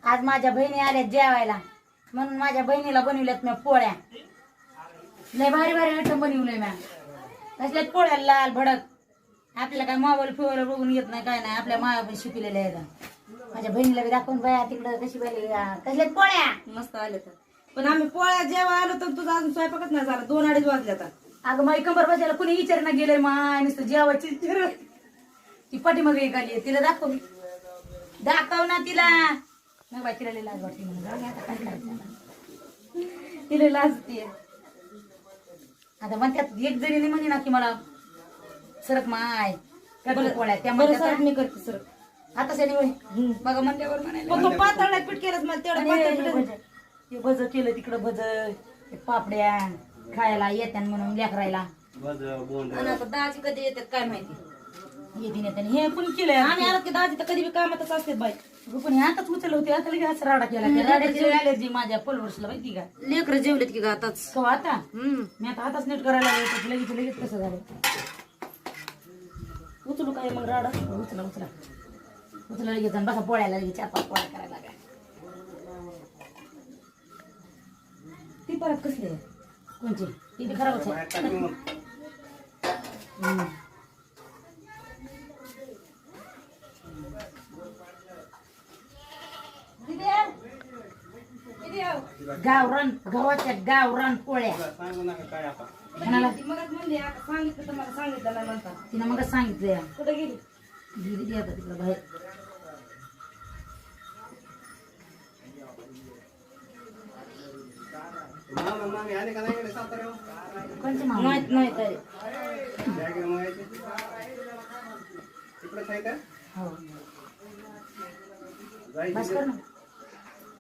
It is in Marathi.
आज माझ्या बहिणी आल्यात जेवायला म्हणून माझ्या बहिणीला बनवल्यात मी पोळ्या. लय भारी भारी आयटम बनवलंय मॅम. कसल्यात पोळ्या लाल भडक. आपल्याला काय मोबाईल फिवायला बघून येत नाही काय नाही. आपल्या माया पण शिकलेल्या आहेत. माझ्या बहिणीला बी दाखवून बाया तिकडं कशी बनली. कसल्यात पोळ्या मस्त आले तर. पण आम्ही पोळ्या जेव्हा आलो तर तुझा अजून स्वयंपाकच नाही झाला. 2-2:30 वाजले आता. अगं माई कंबर बसायला कुणी विचारणं गेलंय माय नुसतं जेवायची ती पाठीमागे गाली तिला दाखव ना तिला. मग बाई तिला लई लाज वाटते म्हणून आता काय करायचं. तिला लाजते आता म्हणतात एक जणीने म्हणे ना की मला सरक माय पोळ्या त्या बरं मी करते सर. आता सनी बघा म्हणल्यावर म्हणायला तो पातळ पीठ केलंच मला तेवढं पातळ पीठ. ते भज केलं तिकडं भज पापड्या खायला येत्या म्हणून लेकरायला. आणि आता दाजी कधी येतात काय माहिती. येते नाही हे पण केलंय. आम्ही आलो की दाजी तर कधी बी कामातच असते बाई. पण आताच उचललं होते आता लगेच राडा केला. त्या राड्याची अलर्जी माझ्या पलवर्षला माहिती का. लेकरं जेवलेत की आताच. कवा आता मी आता आताच नीट करायला लागले लगेच लगेच कसं झालं. उचलू काय मग राडा. उचला उचला उचला लगेच बसा पोळ्याला लगेच 4-5 पोळ्या करायला लागल्या. ती परत कसली आहे कोणची ती बी खराबच आहे. गावरान गव्हाच्या गावरान पोळ्या म्हणाला सांगितलं तर मला सांगितलं नाही म्हणतात. तिनं मग सांगितलं. कुठे गेली गेली आता तिकडं बाहेर. कोणचं मामा? माहित नाही तरी. हो बस कर ना.